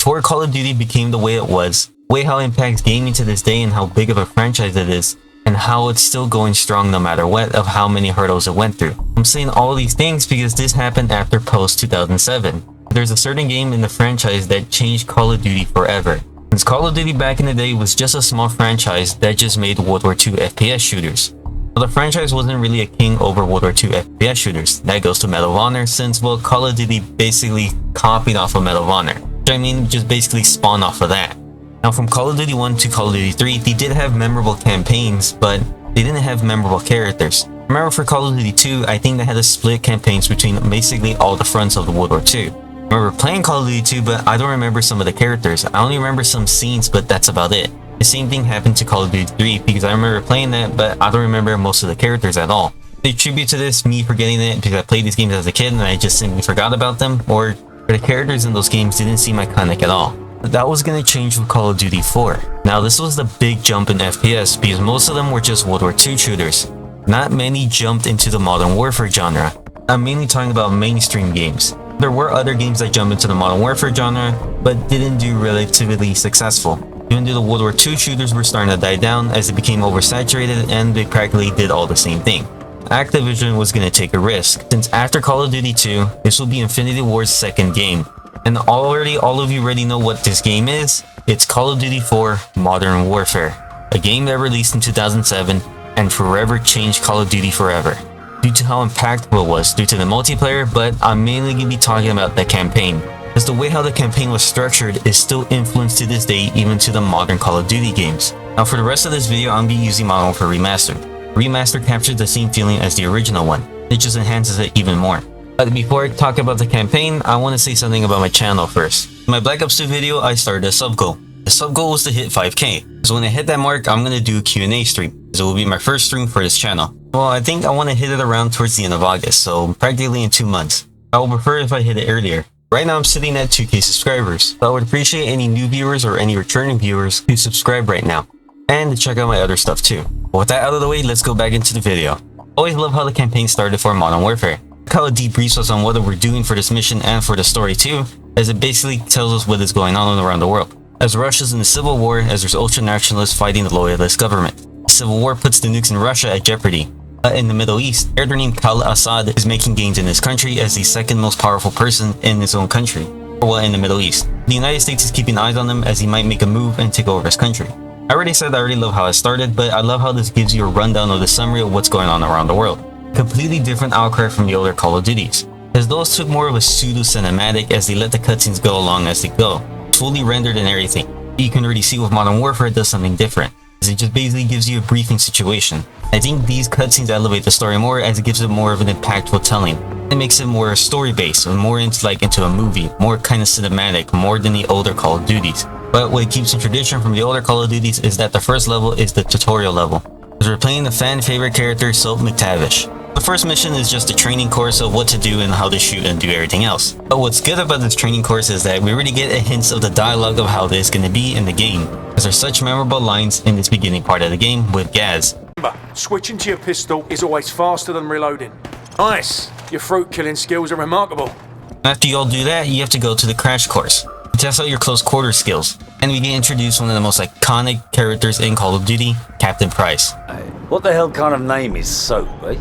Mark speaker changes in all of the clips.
Speaker 1: Before Call of Duty became the way it was, the way how it impacts gaming to this day and how big of a franchise it is, and how it's still going strong no matter what of how many hurdles it went through. I'm saying all these things because this happened after post 2007. There's a certain game in the franchise that changed Call of Duty forever. Since Call of Duty back in the day was just a small franchise that just made World War II FPS shooters. Well, the franchise wasn't really a king over World War II FPS shooters. That goes to Medal of Honor since, well, Call of Duty basically copied off of Medal of Honor. Which I mean, just basically spawned off of that. Now from Call of Duty 1 to Call of Duty 3, they did have memorable campaigns, but they didn't have memorable characters. Remember for Call of Duty 2, I think they had a split campaigns between basically all the fronts of the World War II. I remember playing Call of Duty 2, but I don't remember some of the characters. I only remember some scenes, but that's about it. The same thing happened to Call of Duty 3 because I remember playing that, but I don't remember most of the characters at all. They attribute to this me forgetting it because I played these games as a kid and I just simply forgot about them, or the characters in those games didn't seem iconic at all. But that was going to change with Call of Duty 4. Now this was the big jump in FPS because most of them were just World War II shooters. Not many jumped into the Modern Warfare genre. I'm mainly talking about mainstream games. There were other games that jumped into the Modern Warfare genre, but didn't do relatively successful. Even though the World War II shooters were starting to die down as it became oversaturated and they practically did all the same thing. Activision was going to take a risk, since after Call of Duty 2, this will be Infinity Ward's second game. And all of you already know what this game is. It's Call of Duty 4 Modern Warfare, a game that released in 2007 and forever changed Call of Duty forever. Due to how impactful it was, due to the multiplayer, but I'm mainly going to be talking about the campaign. As the way how the campaign was structured is still influenced to this day even to the modern Call of Duty games. Now for the rest of this video, I'm going to be using Modern Warfare Remastered. Remastered captures the same feeling as the original one. It just enhances it even more. But before I talk about the campaign, I want to say something about my channel first. In my Black Ops 2 video, I started a Subgoal. The Subgoal was to hit 5k. So when I hit that mark, I'm going to do a Q&A stream. So it will be my first stream for this channel. Well, I think I want to hit it around towards the end of August, so practically in 2 months. I would prefer if I hit it earlier. Right now I'm sitting at 2k subscribers, so I would appreciate any new viewers or any returning viewers who subscribe right now. And to check out my other stuff too. But with that out of the way, let's go back into the video. Always love how the campaign started for Modern Warfare. How it debriefs us on what we're doing for this mission and for the story too, as it basically tells us what is going on around the world. As Russia's in the civil war, as there's ultra-nationalists fighting the loyalist government. The civil war puts the nukes in Russia at jeopardy. In the Middle East, elder named Al-Assad is making gains in his country as the second most powerful person in his own country. Well, in the Middle East. The United States is keeping eyes on him as he might make a move and take over his country. I already said I already love how it started, but I love how this gives you a rundown of the summary of what's going on around the world. Completely different outcry from the older Call of Duties, as those took more of a pseudo-cinematic as they let the cutscenes go along as they go. It's fully rendered and everything. You can already see with Modern Warfare it does something different, as it just basically gives you a briefing situation. I think these cutscenes elevate the story more as it gives it more of an impactful telling. It makes it more story-based, and more into a movie, more kind of cinematic, more than the older Call of Duties. But what keeps in tradition from the older Call of Duties is that the first level is the tutorial level, as we're playing the fan-favorite character Soap McTavish. The first mission is just a training course of what to do and how to shoot and do everything else. But what's good about this training course is that we already get a hint of the dialogue of how this is going to be in the game, as there's such memorable lines in this beginning part of the game with Gaz.
Speaker 2: Remember, switching to your pistol is always faster than reloading. Nice! Your fruit killing skills are remarkable.
Speaker 1: After you all do that, you have to go to the crash course to test out your close quarter skills, and we get introduced one of the most iconic characters in Call of Duty, Captain Price.
Speaker 3: Hey, what the hell kind of name is Soap, eh?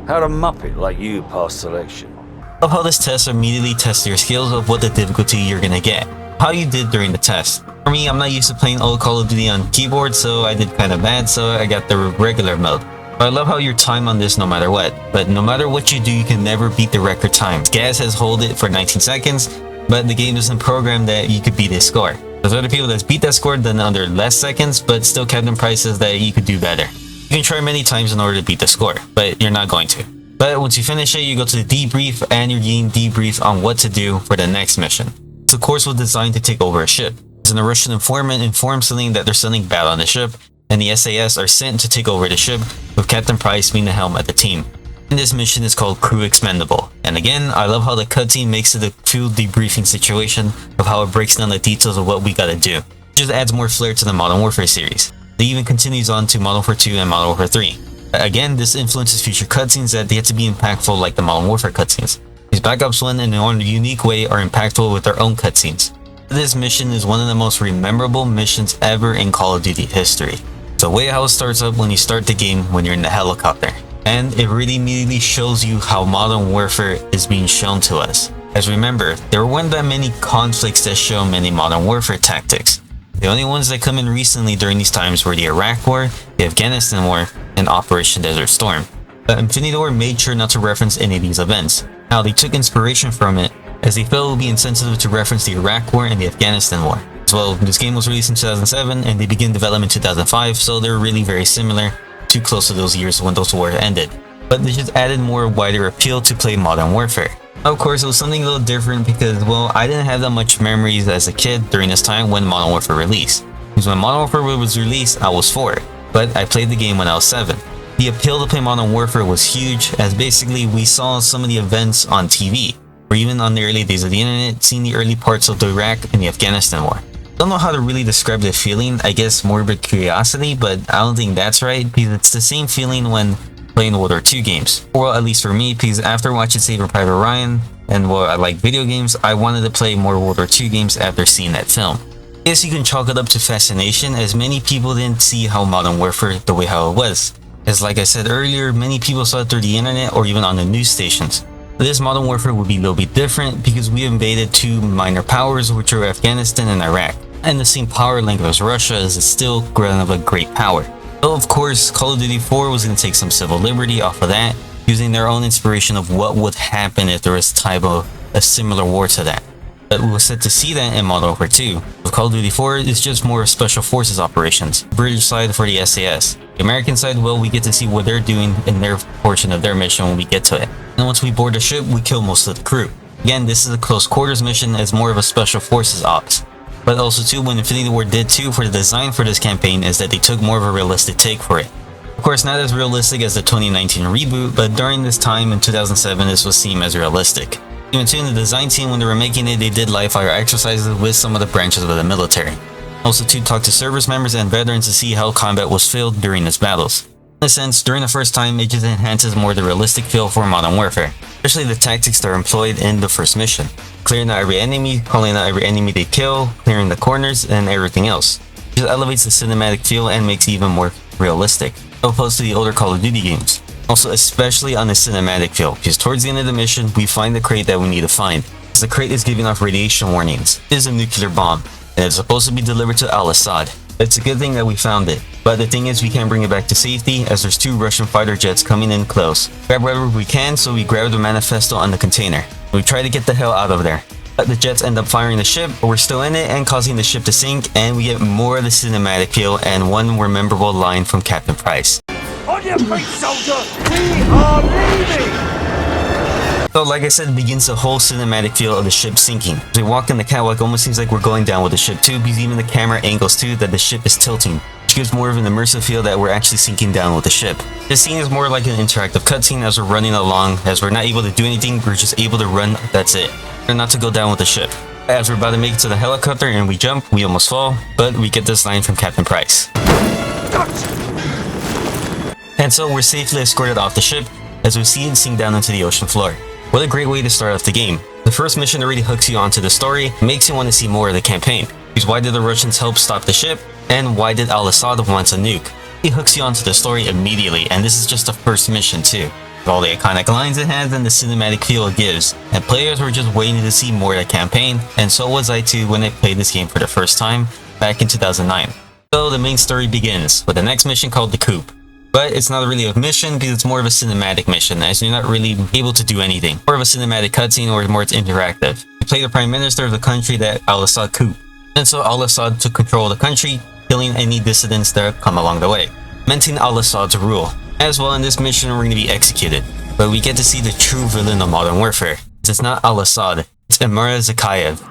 Speaker 3: How'd a muppet like you pass selection?
Speaker 1: Love how this test immediately tests your skills of what the difficulty you're gonna get, how you did during the test. For me, I'm not used to playing old Call of Duty on keyboard, so I did kind of bad, so I got the regular mode. But I love how your time on this no matter what, but no matter what you do, you can never beat the record time. Gaz has hold it for 19 seconds, but the game doesn't program that you could beat his score. There's other people that's beat that score done under less seconds, but still Captain Price says that you could do better. You can try many times in order to beat the score, but you're not going to. But once you finish it, you go to the debrief and you're getting debriefed on what to do for the next mission. The course was designed to take over a ship. As a Russian informant informs something that there's something bad on the ship, and the SAS are sent to take over the ship, with Captain Price being the helm at the team. And this mission is called Crew Expendable. And again, I love how the cutscene makes it a full debriefing situation of how it breaks down the details of what we gotta do. It just adds more flair to the Modern Warfare series. It even continues on to Modern Warfare 2 and Modern Warfare 3. Again, this influences future cutscenes that they have to be impactful like the Modern Warfare cutscenes. These Black Ops 1 in a unique way are impactful with their own cutscenes. This mission is one of the most memorable missions ever in Call of Duty history. So way how it starts up when you start the game when you're in the helicopter. And it really immediately shows you how Modern Warfare is being shown to us. As remember, there weren't that many conflicts that show many Modern Warfare tactics. The only ones that come in recently during these times were the Iraq War, the Afghanistan War, and Operation Desert Storm. But Infinity War made sure not to reference any of these events. Now they took inspiration from it, as they felt it would be insensitive to reference the Iraq War and the Afghanistan War. As well, this game was released in 2007 and they began development in 2005, so they're really very similar, too close to those years when those wars ended. But they just added more wider appeal to play Modern Warfare. Of course, it was something a little different because, well, I didn't have that much memories as a kid during this time when Modern Warfare released. Because when Modern Warfare was released, I was 4, but I played the game when I was 7. The appeal to play Modern Warfare was huge, as basically we saw some of the events on TV, or even on the early days of the internet, seeing the early parts of the Iraq and the Afghanistan War. Don't know how to really describe the feeling, I guess morbid curiosity, but I don't think that's right, because it's the same feeling when playing World War II games. Well, at least for me, because after watching Saving Private Ryan, and well, I like video games, I wanted to play more World War II games after seeing that film. I guess you can chalk it up to fascination, as many people didn't see how Modern Warfare the way how it was. As like I said earlier, many people saw it through the internet or even on the news stations. This Modern Warfare would be a little bit different because we invaded 2 minor powers, which are Afghanistan and Iraq. And the same power length as Russia, as it's still kind of a great power. Though of course, Call of Duty 4 was going to take some civil liberty off of that, using their own inspiration of what would happen if there was type of a similar war to that. But we were set to see that in Modern Warfare 2. With Call of Duty 4, it's just more special forces operations. The British side for the SAS. The American side, well, we get to see what they're doing in their portion of their mission when we get to it. And once we board the ship, we kill most of the crew. Again, this is a close quarters mission as more of a special forces ops. But also too, what Infinity War did too for the design for this campaign is that they took more of a realistic take for it. Of course, not as realistic as the 2019 reboot, but during this time in 2007, this was seen as realistic. Even too, in the design team, when they were making it, they did live fire exercises with some of the branches of the military. Also to talk to service members and veterans to see how combat was filled during its battles. In a sense, during the first time, it just enhances more the realistic feel for Modern Warfare, especially the tactics that are employed in the first mission. Clearing out every enemy, calling out every enemy they kill, clearing the corners, and everything else. It just elevates the cinematic feel and makes it even more realistic, opposed to the older Call of Duty games. Also, especially on the cinematic feel, because towards the end of the mission, we find the crate that we need to find. As the crate is giving off radiation warnings. It is a nuclear bomb, and it's supposed to be delivered to Al-Assad. It's a good thing that we found it, but the thing is we can't bring it back to safety as there's 2 Russian fighter jets coming in close. Grab whatever we can, so we grab the manifesto on the container. We try to get the hell out of there. But the jets end up firing the ship, but we're still in it and causing the ship to sink, and we get more of the cinematic feel and one more memorable line from Captain Price.
Speaker 4: On your feet, soldier! We are leaving!
Speaker 1: So like I said, it begins the whole cinematic feel of the ship sinking. As we walk in the catwalk, it almost seems like we're going down with the ship too, because even the camera angles too that the ship is tilting, which gives more of an immersive feel that we're actually sinking down with the ship. This scene is more like an interactive cutscene as we're running along, as we're not able to do anything, we're just able to run, that's it. And not to go down with the ship. As we're about to make it to the helicopter and we jump, we almost fall, but we get this line from Captain Price. And so we're safely escorted off the ship as we see it sink down into the ocean floor. What a great way to start off the game. The first mission already hooks you onto the story, makes you want to see more of the campaign. Because why did the Russians help stop the ship? And why did Al-Assad want a nuke? It hooks you onto the story immediately, and this is just the first mission too. With all the iconic lines it has and the cinematic feel it gives. And players were just waiting to see more of the campaign, and so was I too when I played this game for the first time, back in 2009. So the main story begins, with the next mission called the Coup. But it's not really a mission because it's more of a cinematic mission, as you're not really able to do anything. More of a cinematic cutscene or more it's interactive. You play the prime minister of the country that Al-Assad coup. And so Al-Assad took control of the country, killing any dissidents that come along the way, cementing Al-Assad's rule. As well, in this mission we're going to be executed, but we get to see the true villain of Modern Warfare. It's not Al-Assad, it's Emir Zakhaev.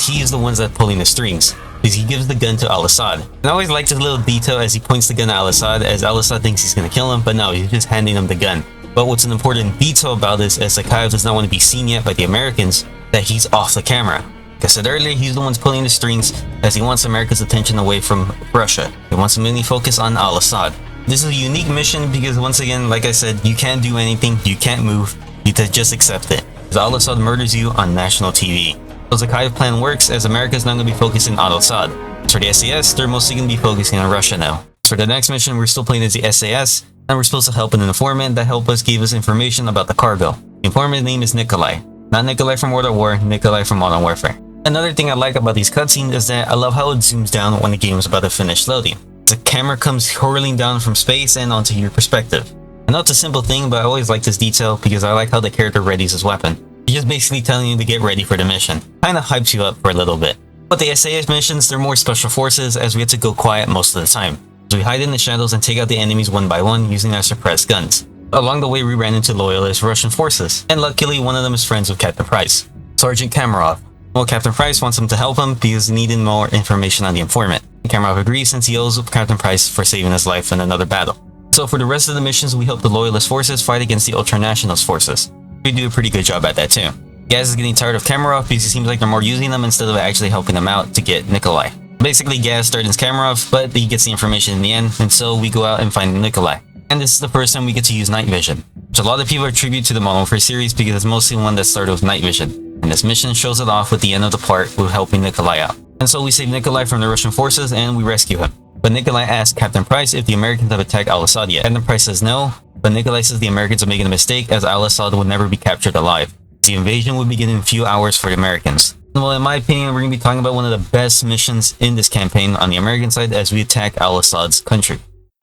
Speaker 1: He is the one that's pulling the strings, because he gives the gun to Al-Assad. And I always like this little detail as he points the gun at Al-Assad, as Al-Assad thinks he's going to kill him, but no, he's just handing him the gun. But what's an important detail about this is Zakhaev does not want to be seen yet by the Americans, that he's off the camera. Like I said earlier, he's the one pulling the strings, as he wants America's attention away from Russia. He wants to mainly focus on Al-Assad. This is a unique mission because once again, like I said, you can't do anything, you can't move, you just accept it. Because Al-Assad murders you on national TV. So the kind of plan works, as America is not going to be focusing on Al-Assad. As for the SAS, they're mostly going to be focusing on Russia now. As for the next mission, we're still playing as the SAS, and we're supposed to help an informant that gave us information about the cargo. The informant's name is Nikolai. Not Nikolai from World at War, Nikolai from Modern Warfare. Another thing I like about these cutscenes is that I love how it zooms down when the game is about to finish loading. The camera comes hurling down from space and onto your perspective. I know it's a simple thing, but I always like this detail because I like how the character readies his weapon. He's just basically telling you to get ready for the mission. Kinda hypes you up for a little bit. But the SAS missions, they're more special forces, as we have to go quiet most of the time. So we hide in the shadows and take out the enemies one by one using our suppressed guns. Along the way, we ran into loyalist Russian forces, and luckily one of them is friends with Captain Price, Sergeant Kamarov. Well, Captain Price wants him to help him because he needed more information on the informant. Kamarov agrees since he owes Captain Price for saving his life in another battle. So for the rest of the missions, we help the loyalist forces fight against the ultranationalist forces. We do a pretty good job at that too. Gaz is getting tired of Kamarov because it seems like they're more using them instead of actually helping them out to get Nikolai. Basically, Gaz threatens Kamarov, but he gets the information in the end, and so we go out and find Nikolai. And this is the first time we get to use night vision, which a lot of people attribute to the Modern Warfare series because it's mostly one that started with night vision, and this mission shows it off with the end of the part with helping Nikolai out. And so we save Nikolai from the Russian forces and we rescue him. But Nikolai asks Captain Price if the Americans have attacked Al-Assad yet. Captain Price says no, but Nikolai says the Americans are making a mistake as Al-Assad would never be captured alive. The invasion would begin in a few hours for the Americans. Well, in my opinion, we're going to be talking about one of the best missions in this campaign on the American side as we attack Al-Assad's country.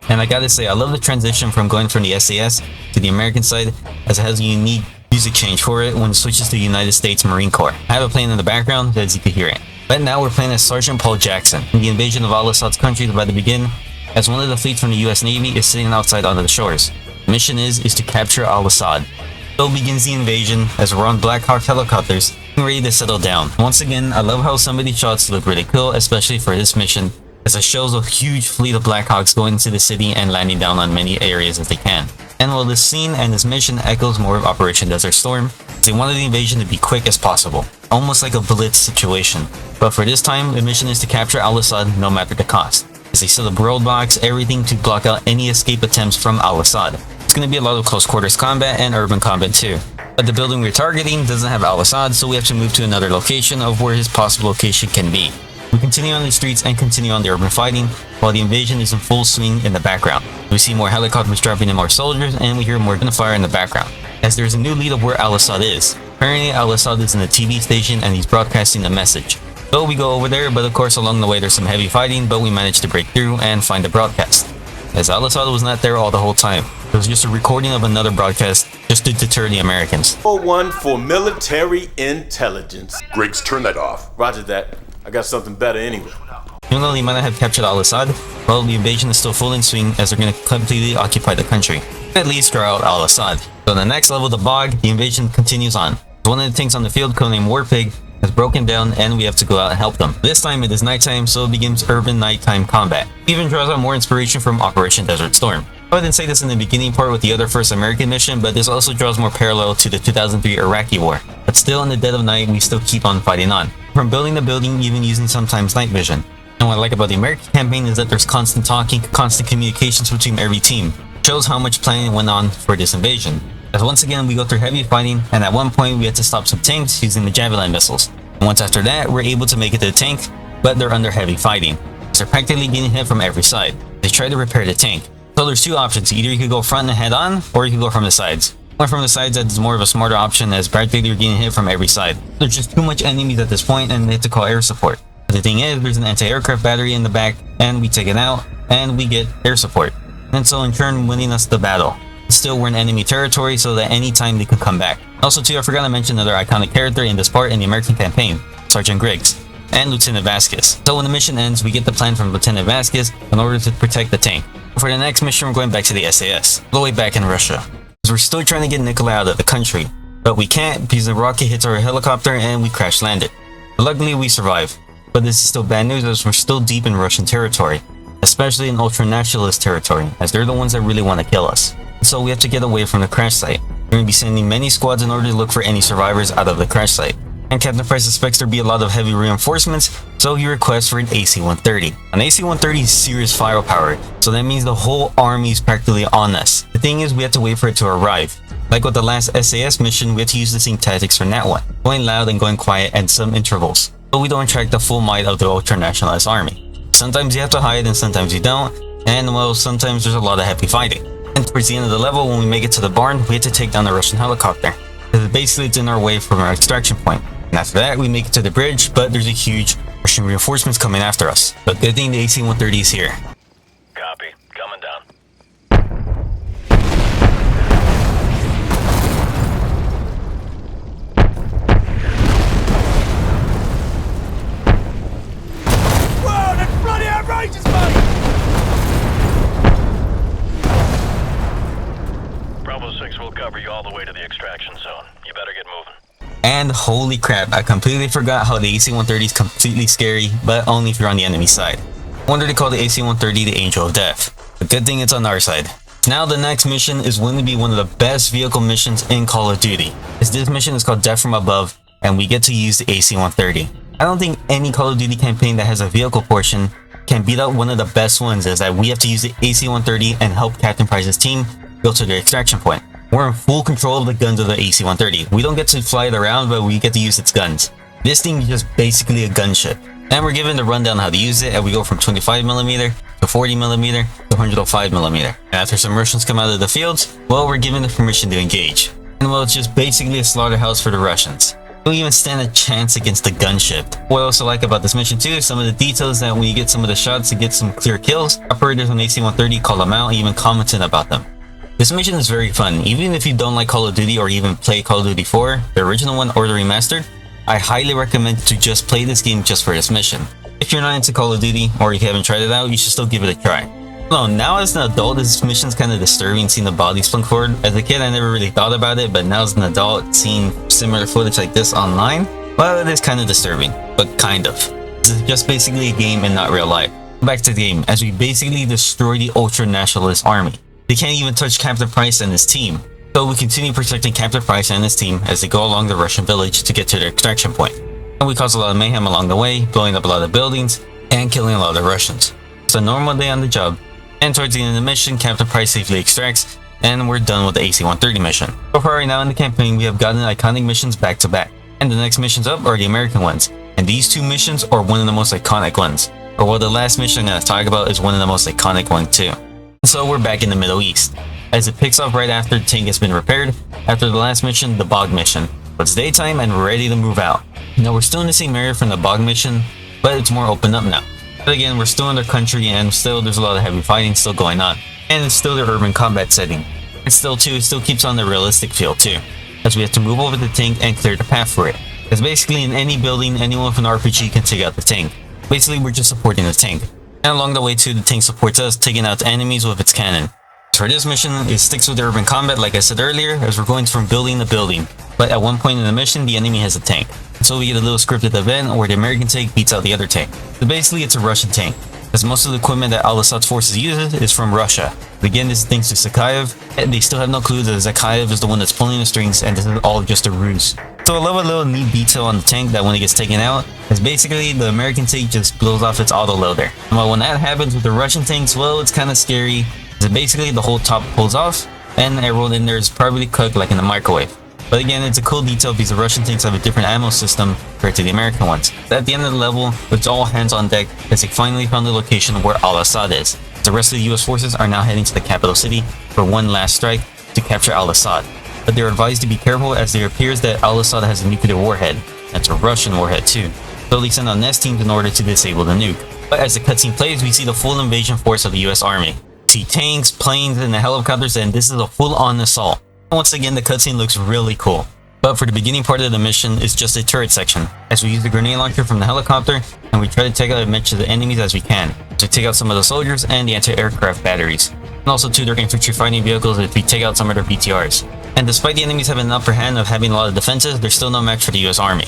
Speaker 1: And I gotta say, I love the transition from going from the SAS to the American side, as it has a unique music change for it when it switches to the United States Marine Corps. I have it playing in the background as you can hear it. But now we're playing as Sergeant Paul Jackson. The invasion of Al-Assad's country is about to begin, as one of the fleets from the US Navy is sitting outside on the shores. The mission is to capture Al-Assad. So begins the invasion as we're on Black Hawk helicopters getting ready to settle down. Once again, I love how some of these shots look really cool, especially for this mission, as it shows a huge fleet of Black Hawks going into the city and landing down on many areas as they can. And while this scene and this mission echoes more of Operation Desert Storm, they wanted the invasion to be quick as possible, almost like a blitz situation. But for this time, the mission is to capture Al-Assad no matter the cost, as they set up roadblocks, everything to block out any escape attempts from Al-Assad. It's going to be a lot of close quarters combat and urban combat too. But the building we're targeting doesn't have Al-Assad, so we have to move to another location of where his possible location can be. We continue on the streets and continue on the urban fighting, while the invasion is in full swing in the background. We see more helicopters dropping in more soldiers, and we hear more gunfire in the background, as there's a new lead of where Al-Assad is. Apparently Al-Assad is in a TV station and he's broadcasting a message. So we go over there, but of course along the way there's some heavy fighting, but we manage to break through and find the broadcast, as Al-Assad was not there all the whole time. It was just a recording of another broadcast just to deter the Americans.
Speaker 5: One for military intelligence.
Speaker 6: Griggs, turn that off.
Speaker 5: Roger that. I got something better anyway.
Speaker 1: Even though they might not have captured Al-Assad, well, the invasion is still full in swing as they're going to completely occupy the country, at least throw out Al-Assad. So on the next level, the Bog, the invasion continues on. One of the tanks on the field, codenamed Warpig, has broken down and we have to go out and help them. This time it is nighttime, so it begins urban nighttime combat. It even draws out more inspiration from Operation Desert Storm. I didn't say this in the beginning part with the other first American mission, but this also draws more parallel to the 2003 Iraqi war. But still, in the dead of night, we still keep on fighting on, from building to building, even using sometimes night vision. And what I like about the American campaign is that there's constant talking, constant communications between every team. It shows how much planning went on for this invasion, as once again we go through heavy fighting, and at one point we had to stop some tanks using the Javelin missiles. And once after that, we're able to make it to the tank, but they're under heavy fighting, as they're practically getting hit from every side. They try to repair the tank. So there's two options: either you could go front and head on, or you could go from the sides. Going from the sides is more of a smarter option, as practically you're getting hit from every side. There's just too much enemies at this point and they have to call air support. But the thing is, there's an anti-aircraft battery in the back, and we take it out and we get air support, and so in turn winning us the battle. Still, we're in enemy territory, so that anytime they could come back. Also too, I forgot to mention another iconic character in this part in the American campaign, Sergeant Griggs and Lieutenant Vasquez. So when the mission ends, we get the plan from Lieutenant Vasquez in order to protect the tank. For the next mission, we're going back to the SAS, all the way back in Russia, because we're still trying to get Nikolai out of the country, but we can't because the rocket hits our helicopter and we crash landed. But luckily we survive, but this is still bad news as we're still deep in Russian territory, especially in ultra-nationalist territory, as they're the ones that really want to kill us. So we have to get away from the crash site. We're going to be sending many squads in order to look for any survivors out of the crash site. And Captain Price suspects there be a lot of heavy reinforcements, so he requests for an AC-130. An AC-130 is serious firepower, so that means the whole army is practically on us. The thing is, we have to wait for it to arrive. Like with the last SAS mission, we had to use the same tactics from that one, going loud and going quiet at some intervals, but we don't attract the full might of the ultra-nationalist army. Sometimes you have to hide and sometimes you don't, and well, sometimes there's a lot of heavy fighting. And towards the end of the level, when we make it to the barn, we had to take down the Russian helicopter, because basically it's in our way from our extraction point. And after that, we make it to the bridge, but there's a huge Russian reinforcements coming after us. But good thing the AC-130 is here.
Speaker 6: Copy. Coming down.
Speaker 4: Whoa, that's bloody outrageous, mate!
Speaker 6: Bravo 6 will cover you all the way to the extraction zone. You better get moving.
Speaker 1: And holy crap, I completely forgot how the AC-130 is completely scary, but only if you're on the enemy side. I wonder to call the AC-130 the Angel of Death. But good thing it's on our side. Now the next mission is going to be one of the best vehicle missions in Call of Duty, as this mission is called Death from Above, and we get to use the AC-130. I don't think any Call of Duty campaign that has a vehicle portion can beat out one of the best ones, is that we have to use the AC-130 and help Captain Price's team go to their extraction point. We're in full control of the guns of the AC-130. We don't get to fly it around, but we get to use its guns. This thing is just basically a gunship. And we're given the rundown how to use it, and we go from 25mm to 40mm to 105mm. And after some Russians come out of the fields, well, we're given the permission to engage. And well, it's just basically a slaughterhouse for the Russians. We don't even stand a chance against the gunship. What I also like about this mission too is some of the details that when you get some of the shots to get some clear kills, operators on AC-130 call them out and even commented about them. This mission is very fun. Even if you don't like Call of Duty or even play Call of Duty 4, the original one or the remastered, I highly recommend to just play this game just for this mission. If you're not into Call of Duty or you haven't tried it out, you should still give it a try. No, now as an adult, this mission's kind of disturbing seeing the bodies flung forward. As a kid, I never really thought about it, but now as an adult, seeing similar footage like this online, well, it is kind of disturbing, but kind of. This is just basically a game and not real life. Back to the game, as we basically destroy the ultra-nationalist army. They can't even touch Captain Price and his team. So we continue protecting Captain Price and his team as they go along the Russian village to get to their extraction point. And we cause a lot of mayhem along the way, blowing up a lot of buildings, and killing a lot of Russians. It's a normal day on the job. And towards the end of the mission, Captain Price safely extracts, and we're done with the AC-130 mission. So far right now in the campaign, we have gotten iconic missions back to back. And the next missions up are the American ones. And these two missions are one of the most iconic ones. Or well, the last mission I'm going to talk about is one of the most iconic ones too. So we're back in the Middle East, as it picks up right after the tank has been repaired, after the last mission, the Bog mission. But it's daytime and we're ready to move out. Now we're still in the same area from the Bog mission, but it's more open up now. But again, we're still in their country and still there's a lot of heavy fighting still going on. And it's still their urban combat setting. And still too, it still keeps on the realistic feel too, as we have to move over the tank and clear the path for it. Because basically in any building, anyone with an RPG can take out the tank. Basically we're just supporting the tank. And along the way too, the tank supports us, taking out the enemies with its cannon. For this mission, it sticks with the urban combat like I said earlier, as we're going from building to building. But at one point in the mission, the enemy has a tank. So we get a little scripted event where the American tank beats out the other tank. So basically it's a Russian tank, as most of the equipment that Al-Assad's forces uses is from Russia. But again, this is thanks to Zakhaev, and they still have no clue that Zakhaev is the one that's pulling the strings and this is all just a ruse. So I love a little neat detail on the tank that when it gets taken out, is basically the American tank just blows off its autoloader. And well, when that happens with the Russian tanks, well, it's kind of scary, because basically the whole top pulls off, and everyone in there is probably cooked like in a microwave. But again, it's a cool detail because the Russian tanks have a different ammo system compared to the American ones. At the end of the level, it's all hands on deck as they finally found the location where Al-Assad is. The rest of the US forces are now heading to the capital city for one last strike to capture Al-Assad. But they're advised to be careful as it appears that Al-Assad has a nuclear warhead. That's a Russian warhead too. So they send out nest teams in order to disable the nuke. But as the cutscene plays, we see the full invasion force of the US Army. We see tanks, planes, and the helicopters, and this is a full-on assault. Once again, the cutscene looks really cool. But for the beginning part of the mission, it's just a turret section, as we use the grenade launcher from the helicopter, and we try to take out as much of the enemies as we can, to take out some of the soldiers and the anti-aircraft batteries, and also to their infantry fighting vehicles if we take out some of their BTRs. And despite the enemies having an upper hand of having a lot of defenses, there's still no match for the US Army.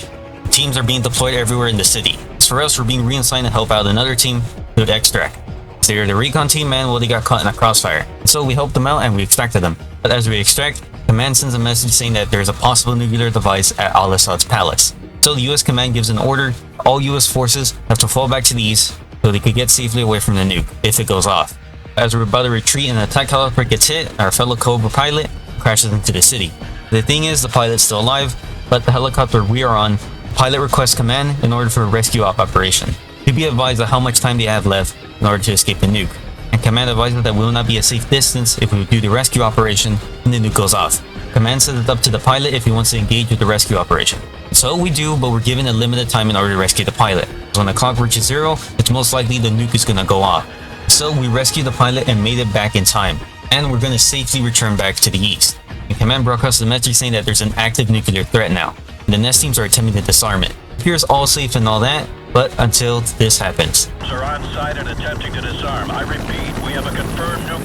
Speaker 1: Teams are being deployed everywhere in the city. As for us, we're being reassigned to help out another team to extract. So they're the recon team, and well, they got caught in a crossfire. So we helped them out and we extracted them. But as we extract, Command sends a message saying that there is a possible nuclear device at Al-Assad's palace. So the US Command gives an order, all US forces have to fall back to the east so they could get safely away from the nuke if it goes off. As we're about to retreat and an attack helicopter gets hit, our fellow Cobra pilot crashes into the city. The thing is, the pilot's still alive, but the helicopter we are on, the pilot requests command in order for a rescue operation. To be advised of how much time they have left in order to escape the nuke, and command advises that we will not be a safe distance if we do the rescue operation and the nuke goes off. Command says it's up to the pilot if he wants to engage with the rescue operation. So we do, but we're given a limited time in order to rescue the pilot. So when the clock reaches 0, it's most likely the nuke is gonna go off. So we rescued the pilot and made it back in time, and we're gonna safely return back to the east. And command broadcasts a message saying that there's an active nuclear threat now, and the nest teams are attempting to disarm it. It appears all safe and all that, but until this happens.
Speaker 6: Are on site and attempting to disarm. I repeat, we have a confirmed nuke.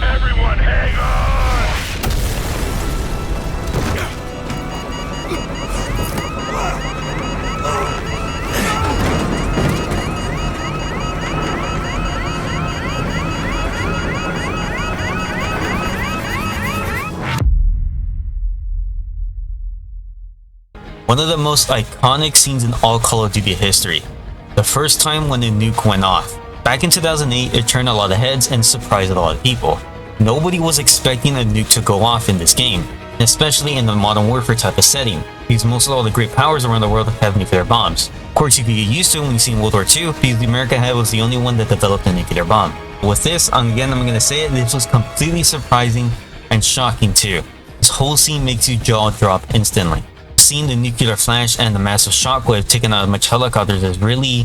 Speaker 6: Everyone hang on!
Speaker 1: One of the most iconic scenes in all Call of Duty history. The first time when the nuke went off. Back in 2008, it turned a lot of heads and surprised a lot of people. Nobody was expecting a nuke to go off in this game, especially in the Modern Warfare type of setting, because most of all the great powers around the world have nuclear bombs. Of course, you could get used to it when you see in World War II, because America was the only one that developed a nuclear bomb. But with this, again, I'm going to say it, this was completely surprising and shocking too. This whole scene makes your jaw drop instantly. Seeing the nuclear flash and the massive shockwave taking out much helicopters is really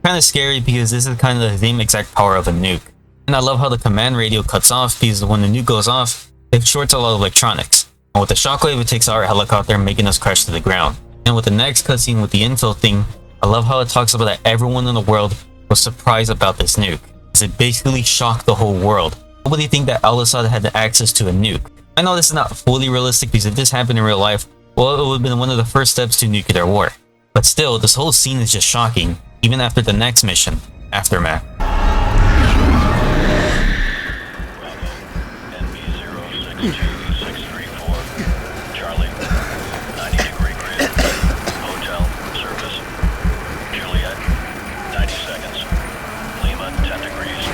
Speaker 1: kind of scary, because this is kind of the same exact power of a nuke. And I love how the command radio cuts off, because when the nuke goes off, it shorts a lot of electronics. And with the shockwave, it takes our helicopter, making us crash to the ground. And with the next cutscene with the infill thing, I love how it talks about that everyone in the world was surprised about this nuke, as it basically shocked the whole world. Nobody think that Al-Assad had access to a nuke. I know this is not fully realistic, because if this happened in real life, well, it would have been one of the first steps to nuclear war. But still, this whole scene is just shocking, even after the next mission, Aftermath.
Speaker 6: NB062634, Charlie, 90-degree grid, hotel, surface, Juliet, 90 seconds, Lima, 10 degrees.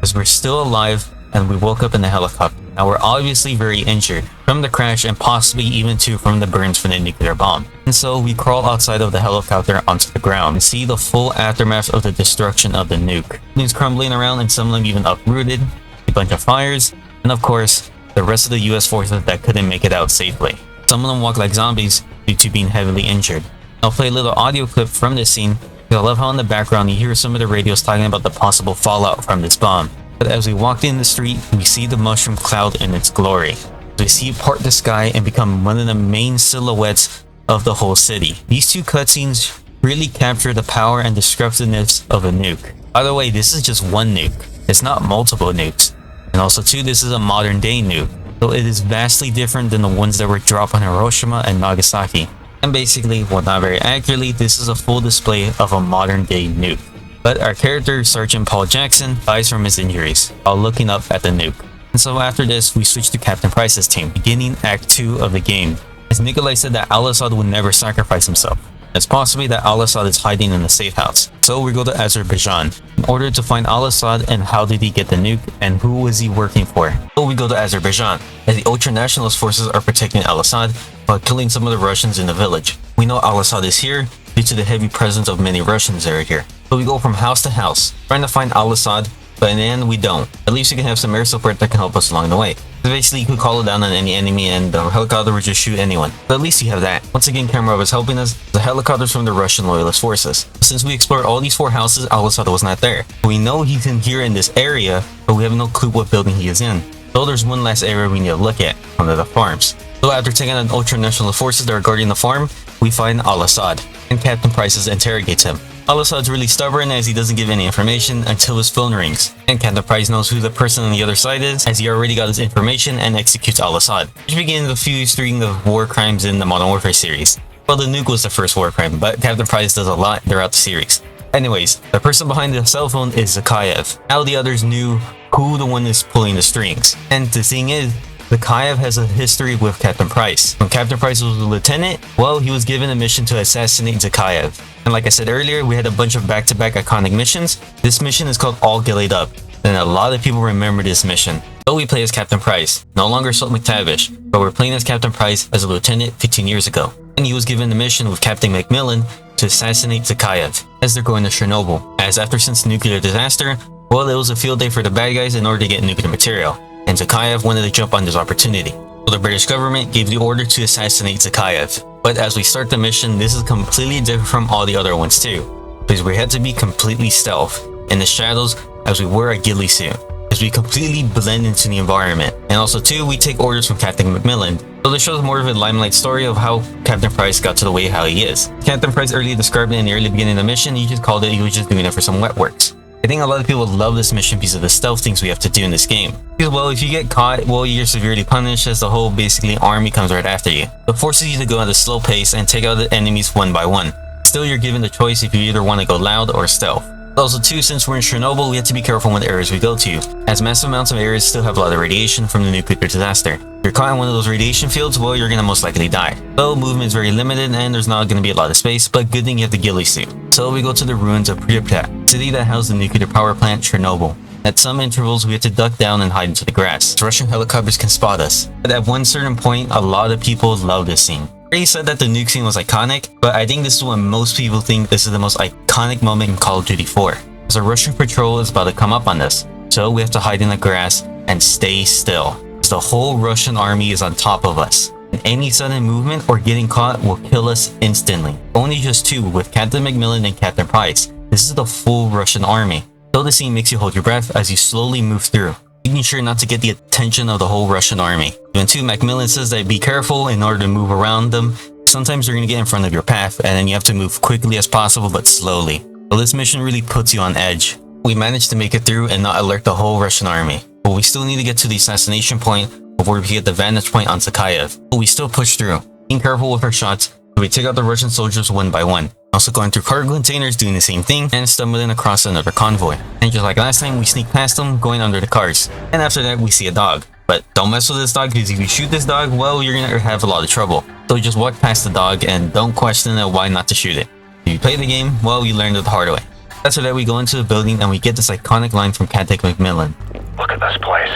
Speaker 1: As we're still alive, and we woke up in the helicopter. Now we're obviously very injured from the crash, and possibly even too from the burns from the nuclear bomb. And so we crawl outside of the helicopter onto the ground and see the full aftermath of the destruction of the nuke. Things crumbling around, and some of them even uprooted, a bunch of fires, and of course, the rest of the US forces that couldn't make it out safely. Some of them walk like zombies due to being heavily injured. I'll play a little audio clip from this scene, because I love how in the background you hear some of the radios talking about the possible fallout from this bomb. But as we walked in the street, we see the mushroom cloud in its glory. We see it part the sky and become one of the main silhouettes of the whole city. These two cutscenes really capture the power and destructiveness of a nuke. By the way, this is just one nuke. It's not multiple nukes. And also too, this is a modern day nuke. So it is vastly different than the ones that were dropped on Hiroshima and Nagasaki. And basically, well, not very accurately, this is a full display of a modern day nuke. But our character, Sergeant Paul Jackson, dies from his injuries while looking up at the nuke. And so after this, we switch to Captain Price's team, beginning Act 2 of the game. As Nikolai said that Al-Assad would never sacrifice himself. It's possibly that Al-Assad is hiding in a safe house. So we go to Azerbaijan in order to find Al-Assad and how did he get the nuke and who was he working for. So we go to Azerbaijan as the ultra-nationalist forces are protecting Al-Assad while killing some of the Russians in the village. We know Al-Assad is here due to the heavy presence of many Russians that are here. So we go from house to house, trying to find Al-Assad, but in the end we don't. At least we can have some air support that can help us along the way. So basically you could call it down on any enemy and the helicopter would just shoot anyone. But at least you have that. Once again, Kamarov is helping us. The helicopters from the Russian loyalist forces. Since we explored all these 4 houses, Al-Assad was not there. We know he's in here in this area, but we have no clue what building he is in. So there's one last area we need to look at, one of the farms. So after taking on ultra-nationalist forces that are guarding the farm, we find Al-Assad, and Captain Price interrogates him. Al-Assad's really stubborn as he doesn't give any information until his phone rings, and Captain Price knows who the person on the other side is as he already got his information and executes Al-Assad, which begins a few string of war crimes in the Modern Warfare series. Well, the nuke was the first war crime, but Captain Price does a lot throughout the series. Anyways, the person behind the cell phone is Zakayev. Now the others knew who the one is pulling the strings, and the thing is, Zakayev has a history with Captain Price. When Captain Price was a lieutenant, well, he was given a mission to assassinate Zakayev. And like I said earlier, we had a bunch of back-to-back iconic missions. This mission is called All Ghilled Up. then a lot of people remember this mission. So we play as Captain Price, no longer Salt McTavish, but we're playing as Captain Price as a lieutenant 15 years ago. And he was given the mission with Captain Macmillan to assassinate Zakhaev as they're going to Chernobyl. As after since the nuclear disaster, well, it was a field day for the bad guys in order to get nuclear material, and Zakhaev wanted to jump on this opportunity. So the British government gave the order to assassinate Zakhaev. But as we start the mission, this is completely different from all the other ones too, because we had to be completely stealth in the shadows as we wear a ghillie suit, as we completely blend into the environment. And also too, we take orders from Captain Macmillan. So this shows more of a limelight story of how Captain Price got to the way how he is. Captain Price earlier described it in the early beginning of the mission, he just called it he was just doing it for some wet works. I think a lot of people love this mission because of the stealth things we have to do in this game. Because well, if you get caught, well, you're severely punished as the whole basically army comes right after you. It forces you to go at a slow pace and take out the enemies one by one. Still, you're given the choice if you either want to go loud or stealth. Also too, since we're in Chernobyl, we have to be careful what areas we go to, as massive amounts of areas still have a lot of radiation from the nuclear disaster. If you're caught in one of those radiation fields, well, you're gonna most likely die. So movement is very limited and there's not gonna be a lot of space, but good thing you have the ghillie suit. So we go to the ruins of Pripyat, city that housed the nuclear power plant Chernobyl. At some intervals, we have to duck down and hide into the grass. Russian helicopters can spot us. But at one certain point, a lot of people love this scene. I already said that the nuke scene was iconic, but I think this is what most people think this is the most iconic moment in Call of Duty 4. As a Russian patrol is about to come up on us, so we have to hide in the grass and stay still, as the whole Russian army is on top of us. And any sudden movement or getting caught will kill us instantly. Only just two, with Captain Macmillan and Captain Price. This is the full Russian army. So the scene makes you hold your breath as you slowly move through, making sure not to get the attention of the whole Russian army. Even too, Macmillan says that be careful in order to move around them. Sometimes they're going to get in front of your path, and then you have to move quickly as possible but slowly. So this mission really puts you on edge. We managed to make it through and not alert the whole Russian army, but we still need to get to the assassination point before we get the vantage point on Zakhaev. But we still push through, being careful with our shots, so we take out the Russian soldiers one by one. Also going through cargo containers, doing the same thing, and stumbling across another convoy. And just like last time, we sneak past them, going under the cars. And after that, we see a dog. But don't mess with this dog, because if you shoot this dog, well, you're gonna have a lot of trouble. So just walk past the dog and don't question why not to shoot it. If you play the game, well, you learned it the hard way. After that, we go into the building and we get this iconic line from Captain Macmillan.
Speaker 6: Look at this place.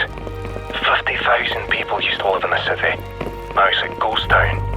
Speaker 6: 50,000 people used to live in the city. Now it's a ghost town.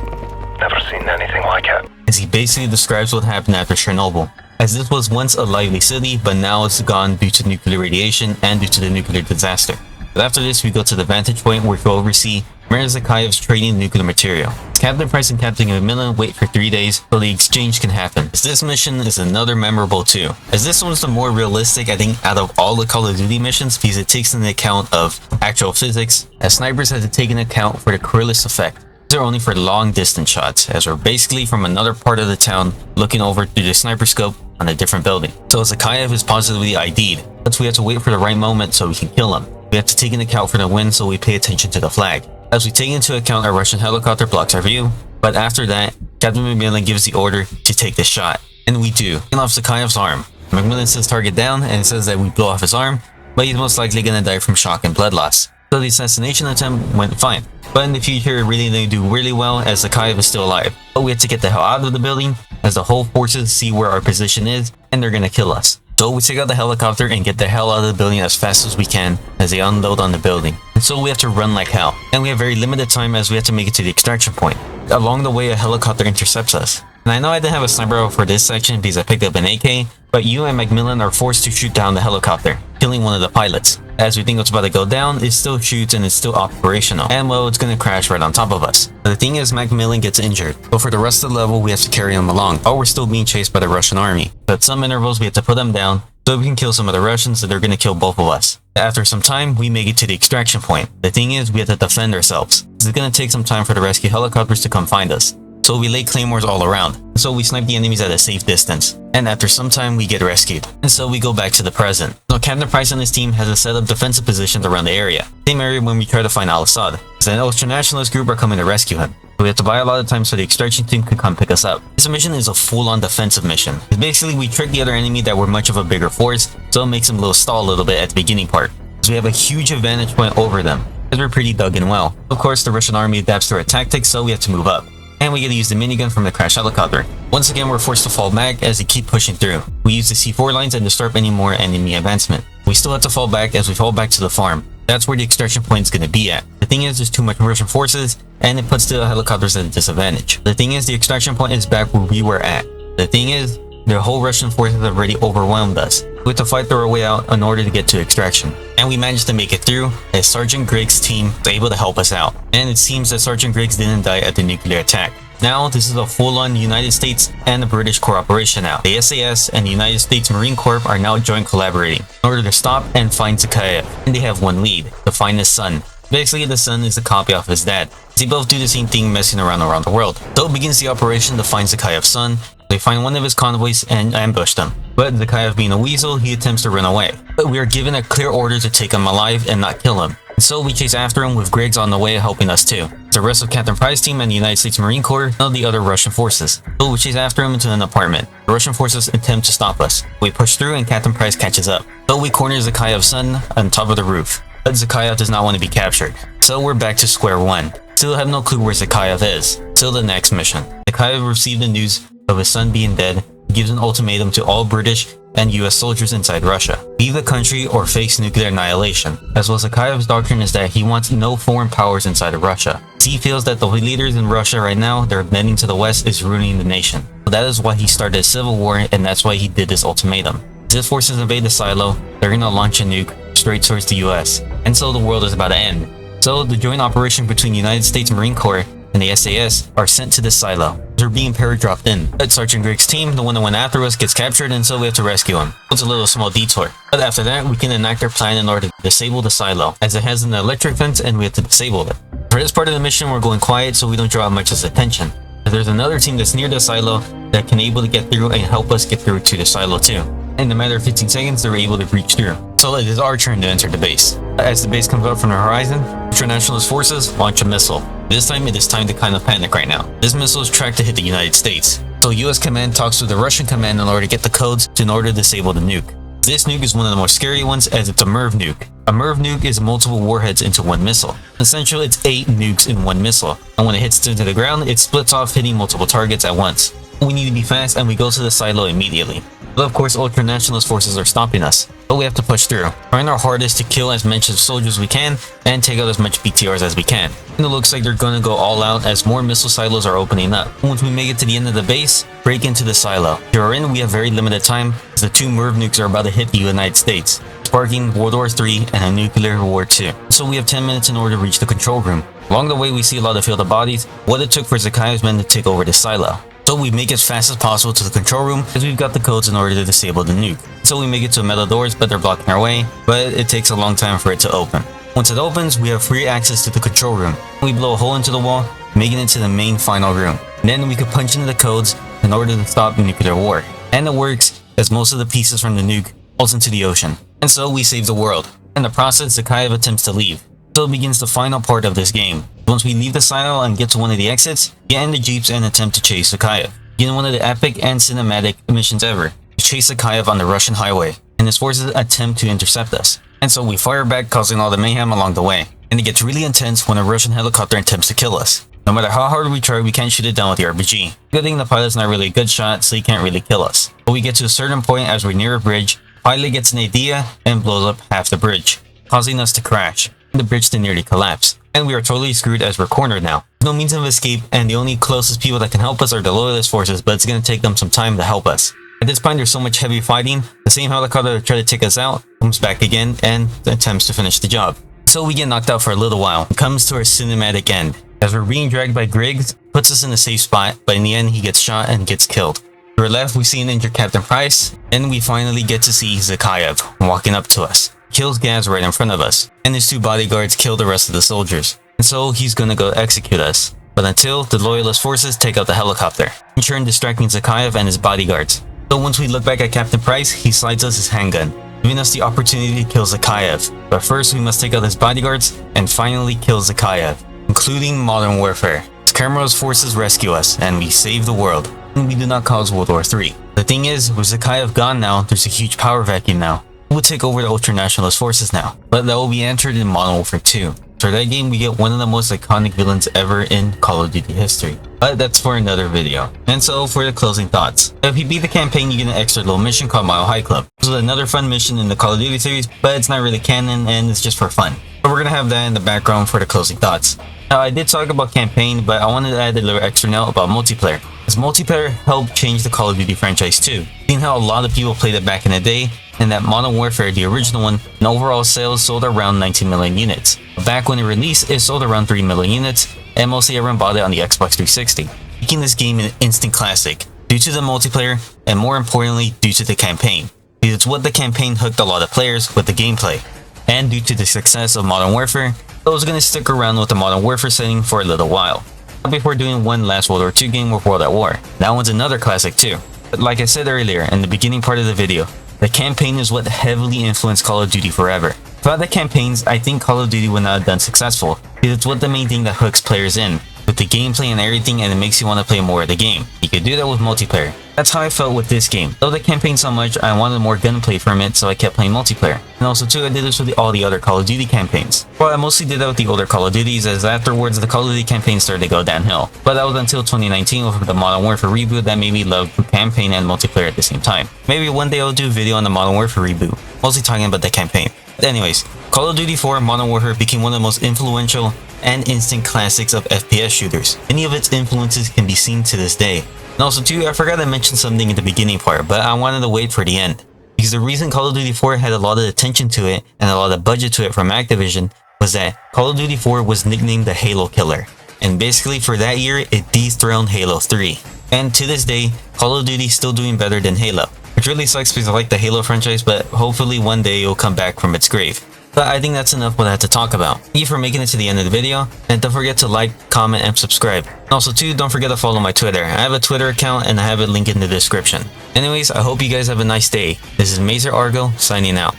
Speaker 6: Never seen anything like it.
Speaker 1: As he basically describes what happened after Chernobyl. As this was once a lively city, but now it's gone due to nuclear radiation and due to the nuclear disaster. But after this, we go to the vantage point where we go oversee Mayor Zakhaev's trading nuclear material. Captain Price and Captain Macmillan wait for 3 days so the exchange can happen. As this mission is another memorable too, as this one's the more realistic I think out of all the Call of Duty missions because it takes into account of actual physics, as snipers have to take into account for the Coryllis effect. These are only for long distance shots, as we're basically from another part of the town looking over through the sniper scope on a different building. So Zakhaev is positively ID'd, but we have to wait for the right moment so we can kill him. We have to take into account for the wind so we pay attention to the flag. As we take into account, our Russian helicopter blocks our view, but after that, Captain Macmillan gives the order to take the shot. And we do, taking off Zakhaev's arm. Macmillan says target down and it says that we blow off his arm, but he's most likely gonna die from shock and blood loss. So the assassination attempt went fine. But in the future, it really didn't do really well as Zakhaev is still alive. But we have to get the hell out of the building as the whole forces see where our position is and they're gonna kill us. So we take out the helicopter and get the hell out of the building as fast as we can as they unload on the building. And so we have to run like hell. And we have very limited time as we have to make it to the extraction point. Along the way, a helicopter intercepts us. And I know I didn't have a sniper rifle for this section because I picked up an AK, but you and Macmillan are forced to shoot down the helicopter, killing one of the pilots. As we think it's about to go down, it still shoots and it's still operational. And well, it's gonna crash right on top of us. But the thing is, Macmillan gets injured, but for the rest of the level, we have to carry him along, while we're still being chased by the Russian army. But at some intervals, we have to put them down, so we can kill some of the Russians that they're gonna kill both of us. After some time, we make it to the extraction point. The thing is, we have to defend ourselves. It's gonna take some time for the rescue helicopters to come find us. So we lay claymores all around. So we snipe the enemies at a safe distance. And after some time, we get rescued. And so we go back to the present. Now Captain Price and his team has a set up defensive positions around the area. Same area when we try to find Al-Assad. So an ultra-nationalist group are coming to rescue him. So we have to buy a lot of time so the extraction team can come pick us up. This mission is a full-on defensive mission. Basically, we trick the other enemy that we're much of a bigger force, so it makes them stall a little bit at the beginning part. So we have a huge advantage point over them, because we're pretty dug in well. Of course, the Russian army adapts to our tactics, so we have to move up. And we get to use the minigun from the crash helicopter. Once again, we're forced to fall back as they keep pushing through. We use the C4 lines and disturb any more enemy advancement. We still have to fall back as we fall back to the farm. That's where the extraction point is going to be at. The thing is, there's too much Russian forces, and it puts the helicopters at a disadvantage. The thing is, the extraction point is back where we were at. The thing is, the whole Russian forces have already overwhelmed us. We have to fight our way out in order to get to extraction. And we managed to make it through, as Sergeant Griggs' team was able to help us out. And it seems that Sergeant Griggs didn't die at the nuclear attack. Now, this is a full-on United States and the British cooperation now. The SAS and the United States Marine Corps are now joint collaborating in order to stop and find Zakhaev. And they have one lead, to find his son. Basically, the son is a copy of his dad. They both do the same thing, messing around the world. So it begins the operation to find Zakhaev's son. They find one of his convoys and ambush them. But Zakhaev, being a weasel, he attempts to run away. But we are given a clear order to take him alive and not kill him. And so we chase after him with Griggs on the way helping us too. The rest of Captain Price's team and the United States Marine Corps and the other Russian forces. So we chase after him into an apartment. The Russian forces attempt to stop us. We push through and Captain Price catches up. So we corner Zakhaev's son on top of the roof. But Zakhaev does not want to be captured. So we're back to square one. Still have no clue where Zakhaev is. Till the next mission. Zakhaev received the news of his son being dead. He gives an ultimatum to all British and US soldiers inside Russia. Leave the country or face nuclear annihilation. As well as Zakhaev's doctrine is that he wants no foreign powers inside of Russia. He feels that the leaders in Russia right now, they're bending to the west, is ruining the nation. So that is why he started a civil war, and that's why he did this ultimatum. If his forces invade the silo, they're gonna launch a nuke straight towards the US. And so the world is about to end. So the joint operation between the United States Marine Corps and the SAS are sent to this silo. They're being paradropped in. But Sergeant Griggs' team, the one that went after us, gets captured, and so we have to rescue him. It's a little small detour. But after that, we can enact our plan in order to disable the silo, as it has an electric fence and we have to disable it. For this part of the mission, we're going quiet so we don't draw much attention. There's another team that's near the silo that can able to get through and help us get through to the silo too. In a matter of 15 seconds, they're able to breach through. So it is our turn to enter the base. As the base comes up from the horizon, internationalist forces launch a missile. This time, it is time to kind of panic right now. This missile is tracked to hit the United States. So US command talks to the Russian command in order to get the codes in order to disable the nuke. This nuke is one of the more scary ones as it's a MIRV nuke. A MIRV nuke is multiple warheads into one missile. Essentially, it's 8 nukes in one missile. And when it hits into the ground, it splits off, hitting multiple targets at once. We need to be fast and we go to the silo immediately. But of course, ultra-nationalist forces are stopping us. But we have to push through, trying our hardest to kill as many soldiers as we can and take out as much BTRs as we can. And it looks like they're gonna go all out as more missile silos are opening up. Once we make it to the end of the base, break into the silo. If you're in, we have very limited time as the 2 MIRV nukes are about to hit the United States, sparking World War III and a nuclear war II. So we have 10 minutes in order to reach the control room. Along the way, we see a lot of field of bodies, what it took for Zakhaev's men to take over the silo. So we make it as fast as possible to the control room as we've got the codes in order to disable the nuke. So we make it to metal doors, but they're blocking our way, but it takes a long time for it to open. Once it opens, we have free access to the control room. We blow a hole into the wall, making it to the main final room. Then we can punch into the codes in order to stop nuclear war. And it works as most of the pieces from the nuke falls into the ocean. And so we save the world. In the process, Zakhaev attempts to leave. So begins the final part of this game. Once we leave the silo and get to one of the exits, get in the jeeps and attempt to chase Zakhaev. Begin one of the epic and cinematic missions ever. We chase Zakhaev on the Russian highway, and his forces attempt to intercept us. And so we fire back, causing all the mayhem along the way. And it gets really intense when a Russian helicopter attempts to kill us. No matter how hard we try, we can't shoot it down with the RPG. Good thing the pilot's not really a good shot, so he can't really kill us. But we get to a certain point as we're near a bridge, the pilot gets an idea and blows up half the bridge, causing us to crash. The bridge to nearly collapse, and we are totally screwed as we're cornered now. No means of escape, and the only closest people that can help us are the loyalist forces, but it's going to take them some time to help us. At this point, there's so much heavy fighting, the same helicopter that tried to take us out comes back again and attempts to finish the job. So we get knocked out for a little while. It comes to our cinematic end, as we're being dragged by Griggs, puts us in a safe spot, but in the end he gets shot and gets killed. To our left, we see an injured Captain Price, and we finally get to see Zakhaev walking up to us. Kills Gaz right in front of us, and his 2 bodyguards kill the rest of the soldiers. And so he's gonna go execute us. But until the loyalist forces take out the helicopter, in turn distracting Zakhaev and his bodyguards. So once we look back at Captain Price, he slides us his handgun, giving us the opportunity to kill Zakhaev. But first we must take out his bodyguards and finally kill Zakhaev, including Modern Warfare. Kamarow's forces rescue us, and we save the world, and we do not cause World War III. The thing is, with Zakhaev gone now, there's a huge power vacuum now. We'll take over the ultra-nationalist forces now, but that will be entered in Modern Warfare 2. For that game, we get one of the most iconic villains ever in Call of Duty history. But that's for another video. And so for the closing thoughts. If you beat the campaign, you get an extra little mission called Mile High Club. This is another fun mission in the Call of Duty series, but it's not really canon and it's just for fun. But we're gonna have that in the background for the closing thoughts. Now, I did talk about campaign, but I wanted to add a little extra note about multiplayer. As multiplayer helped change the Call of Duty franchise too. Seeing how a lot of people played it back in the day, and that Modern Warfare, the original one, in overall sales sold around 19 million units. Back when it released, it sold around 3 million units, and mostly everyone bought it on the Xbox 360, making this game an instant classic, due to the multiplayer, and more importantly, due to the campaign. Because it's what the campaign hooked a lot of players with the gameplay. And due to the success of Modern Warfare, I was going to stick around with the Modern Warfare setting for a little while, before doing one last World War II game with World at War. That one's another classic too. But like I said earlier in the beginning part of the video, the campaign is what heavily influenced Call of Duty forever. Without the campaigns, I think Call of Duty would not have done successful, because it's what the main thing that hooks players in, with the gameplay and everything, and it makes you want to play more of the game. You could do that with multiplayer. That's how I felt with this game. Though the campaign so much, I wanted more gunplay from it, so I kept playing multiplayer. And also too, I did this with all the other Call of Duty campaigns. Well, I mostly did that with the older Call of Duties, as afterwards the Call of Duty campaign started to go downhill. But that was until 2019 with the Modern Warfare reboot that made me love the campaign and multiplayer at the same time. Maybe one day I'll do a video on the Modern Warfare reboot, mostly talking about the campaign. But anyways, Call of Duty 4 Modern Warfare became one of the most influential and instant classics of FPS shooters. Many of its influences can be seen to this day. And also too, I forgot to mention something in the beginning part, but I wanted to wait for the end. Because the reason Call of Duty 4 had a lot of attention to it and a lot of budget to it from Activision was that Call of Duty 4 was nicknamed the Halo Killer. And basically for that year, it dethroned Halo 3. And to this day, Call of Duty is still doing better than Halo. Which really sucks because I like the Halo franchise, but hopefully one day it'll come back from its grave. But I think that's enough what I had to talk about. Thank you for making it to the end of the video, and don't forget to like, comment, and subscribe. And also too, don't forget to follow my Twitter. I have a Twitter account and I have a link in the description. Anyways, I hope you guys have a nice day. This is Mazer Argo signing out.